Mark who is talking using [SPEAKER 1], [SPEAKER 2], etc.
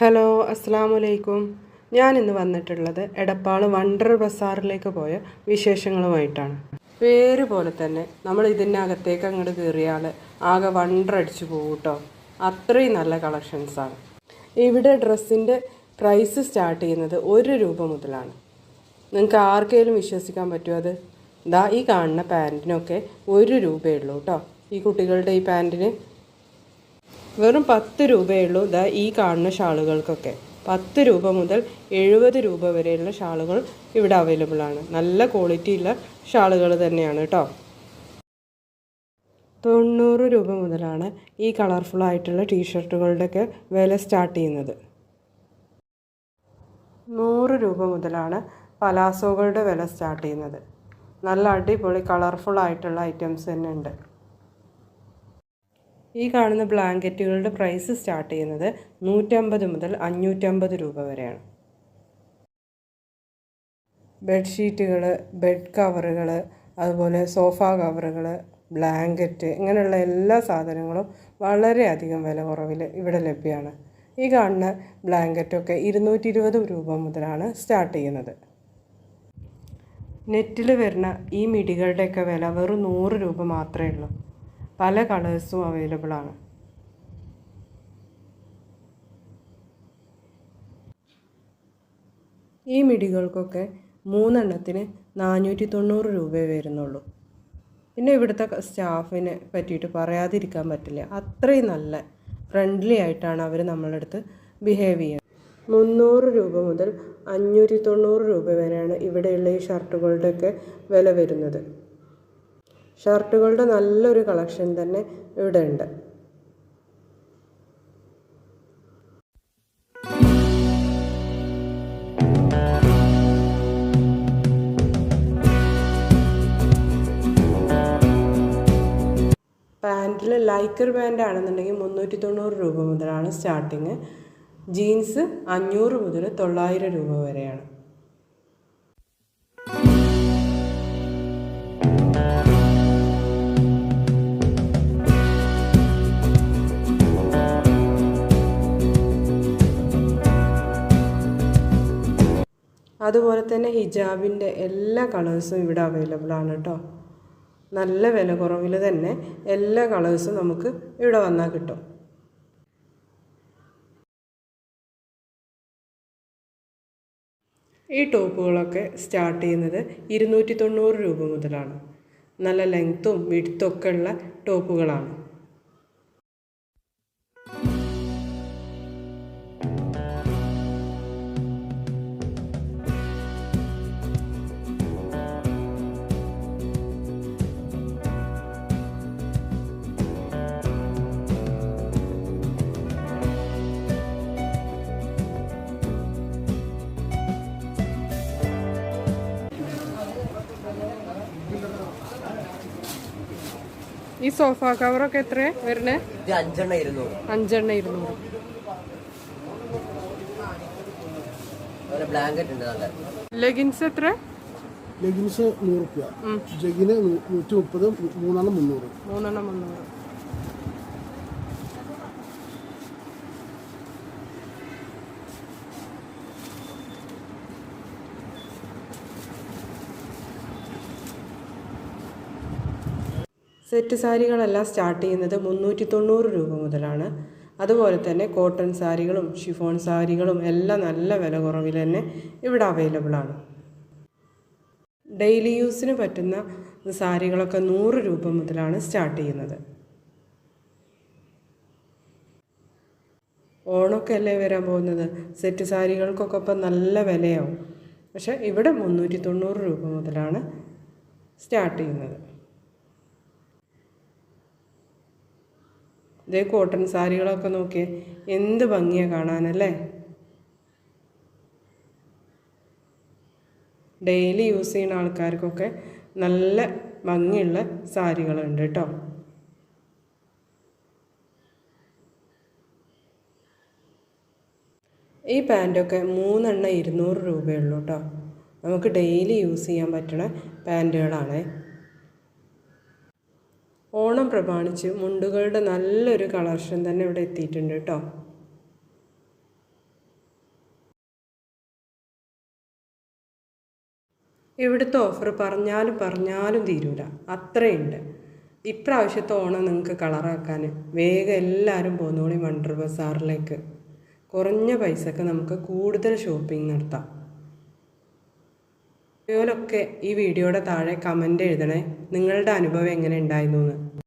[SPEAKER 1] Hello അസ്സലാമു അലൈക്കും. ഞാനിന്ന് വന്നിട്ടുള്ളത് എടപ്പാൾ വണ്ടർ ബസാറിലേക്ക് പോയ വിശേഷങ്ങളുമായിട്ടാണ്. പേര് പോലെ തന്നെ നമ്മൾ ഇതിനകത്തേക്ക് അങ്ങോട്ട് കയറിയാൽ ആകെ വണ്ടർ അടിച്ചു പോകും കേട്ടോ. അത്രയും നല്ല കളക്ഷൻസാണ്. ഇവിടെ ഡ്രസ്സിൻ്റെ പ്രൈസ് സ്റ്റാർട്ട് ചെയ്യുന്നത് 1 രൂപ മുതലാണ്. നിങ്ങൾക്ക് ആർക്കെങ്കിലും വിശ്വസിക്കാൻ പറ്റുമോ? അത് ഈ കാണുന്ന പാൻറ്റിനൊക്കെ 1 രൂപയേ ഉള്ളൂ കേട്ടോ. ഈ കുട്ടികളുടെ ഈ പാൻറ്റിന് വെറും 10 രൂപയേ ഉള്ളൂ. ഈ കാണുന്ന ഷാളുകൾക്കൊക്കെ 10 രൂപ മുതൽ 70 രൂപ വരെയുള്ള ഷാളുകൾ ഇവിടെ അവൈലബിൾ ആണ്. നല്ല ക്വാളിറ്റി ഉള്ള ഷാളുകൾ തന്നെയാണ് കേട്ടോ. 90 രൂപ മുതലാണ് ഈ കളർഫുൾ ആയിട്ടുള്ള ടീഷർട്ടുകളുടെയൊക്കെ വില സ്റ്റാർട്ട് ചെയ്യുന്നത്. 100 രൂപ മുതലാണ് പലാസോകളുടെ വില സ്റ്റാർട്ട് ചെയ്യുന്നത്. നല്ല അടിപൊളി കളർഫുൾ ആയിട്ടുള്ള ഐറ്റംസ് തന്നെ ഉണ്ട്. ഈ കാണുന്ന ബ്ലാങ്കറ്റുകളുടെ പ്രൈസ് സ്റ്റാർട്ട് ചെയ്യുന്നത് 150 മുതൽ 550 രൂപ വരെയാണ്. ബെഡ്ഷീറ്റുകൾ, ബെഡ് കവറുകൾ, അതുപോലെ സോഫ കവറുകൾ, ബ്ലാങ്കറ്റ്, ഇങ്ങനെയുള്ള എല്ലാ സാധനങ്ങളും വളരെയധികം വില കുറവിൽ ഇവിടെ ലഭ്യമാണ്. ഈ കാണുന്ന ബ്ലാങ്കറ്റൊക്കെ 220 രൂപ മുതലാണ് സ്റ്റാർട്ട് ചെയ്യുന്നത്. നെറ്റിൽ വരുന്ന ഈ മിഡികളുടെയൊക്കെ വില വെറും 100 രൂപ മാത്രമേ ഉള്ളൂ. പല കളേഴ്സും അവൈലബിൾ ആണ്. ഈ മിഡികൾക്കൊക്കെ 3 എണ്ണത്തിന് 490 രൂപയെ വരുന്നുള്ളൂ. പിന്നെ ഇവിടുത്തെ സ്റ്റാഫിനെ പറ്റിയിട്ട് പറയാതിരിക്കാൻ പറ്റില്ല. അത്രയും നല്ല ഫ്രണ്ട്ലി ആയിട്ടാണ് അവർ നമ്മളുടെ അടുത്ത് ബിഹേവ് ചെയ്യുന്നത്. 300 രൂപ മുതൽ 590 രൂപ വരെയാണ് ഇവിടെയുള്ള ഈ ഷർട്ടുകളുടെയൊക്കെ വില വരുന്നത്. ഷർട്ടുകളുടെ നല്ലൊരു കളക്ഷൻ തന്നെ ഇവിടെ ഉണ്ട്. പാൻറ്റിൽ ലൈക്കർ പാൻ്റ് ആണെന്നുണ്ടെങ്കിൽ 390 രൂപ മുതലാണ് സ്റ്റാർട്ടിങ്. ജീൻസ് 500 മുതൽ 900 രൂപ വരെയാണ്. അതുപോലെ തന്നെ ഹിജാബിൻ്റെ എല്ലാ കളേഴ്സും ഇവിടെ അവൈലബിൾ ആണ് കേട്ടോ. നല്ല വില കുറവിൽ തന്നെ എല്ലാ കളേഴ്സും നമുക്ക് ഇവിടെ വന്നാൽ കിട്ടും. ഈ ടോപ്പുകളൊക്കെ സ്റ്റാർട്ട് ചെയ്യുന്നത് 290 രൂപ മുതലാണ്. നല്ല ലെങ്ത്തും വിഡ്ത്തും ഒക്കെ ഉള്ള ടോപ്പുകളാണ്. ഈ സോഫ കവറൊക്കെ എത്ര വരുന്നത്? 5 200. ലെഗിൻസ് എത്ര?
[SPEAKER 2] ലെഗിൻസ് 100 രൂപ, ജഗിന് 130, 3 300.
[SPEAKER 1] സെറ്റ് സാരികളെല്ലാം സ്റ്റാർട്ട് ചെയ്യുന്നത് 390 രൂപ മുതലാണ്. അതുപോലെ തന്നെ കോട്ടൺ സാരികളും ഷിഫോൺ സാരികളും എല്ലാം നല്ല വില കുറവിൽ തന്നെ ഇവിടെ അവൈലബിൾ ആണ്. ഡെയിലി യൂസിന് പറ്റുന്ന സാരികളൊക്കെ 100 രൂപ മുതലാണ് സ്റ്റാർട്ട് ചെയ്യുന്നത്. ഓണമൊക്കെ അല്ലേ വരാൻ പോകുന്നത്. സെറ്റ് സാരികൾക്കൊക്കെ ഇപ്പം നല്ല വിലയാവും. പക്ഷേ ഇവിടെ 390 രൂപ മുതലാണ് സ്റ്റാർട്ട് ചെയ്യുന്നത്. ഇതേ കോട്ടൺ സാരികളൊക്കെ നോക്കിയേ, എന്ത് ഭംഗിയാണ് കാണാനല്ലേ. ഡെയിലി യൂസ് ചെയ്യുന്ന ആൾക്കാർക്കൊക്കെ നല്ല ഭംഗിയുള്ള സാരികളുണ്ട് കേട്ടോ. ഈ പാൻറ്റൊക്കെ 3 എണ്ണം 200 രൂപയുള്ളൂ കേട്ടോ. നമുക്ക് ഡെയിലി യൂസ് ചെയ്യാൻ പറ്റുന്ന പാൻറ്റുകളാണ്. ഓണം പ്രമാണിച്ച് മുണ്ടുകളുടെ നല്ലൊരു കളക്ഷൻ തന്നെ ഇവിടെ എത്തിയിട്ടുണ്ട് കേട്ടോ. ഇവിടുത്തെ ഓഫർ പറഞ്ഞാലും തീരൂല, അത്രയുണ്ട്. ഇപ്രാവശ്യത്തെ ഓണം നിങ്ങൾക്ക് കളറാക്കാൻ വേഗം എല്ലാവരും പോന്നോളി വണ്ടർ ബസാറിലേക്ക്. കുറഞ്ഞ പൈസക്ക് നമുക്ക് കൂടുതൽ ഷോപ്പിംഗ് നടത്താം. ഇതുപോലൊക്കെ ഈ വീഡിയോയുടെ താഴെ കമൻ്റ് എഴുതണേ, നിങ്ങളുടെ അനുഭവം എങ്ങനെ ഉണ്ടായിരുന്നു എന്ന്.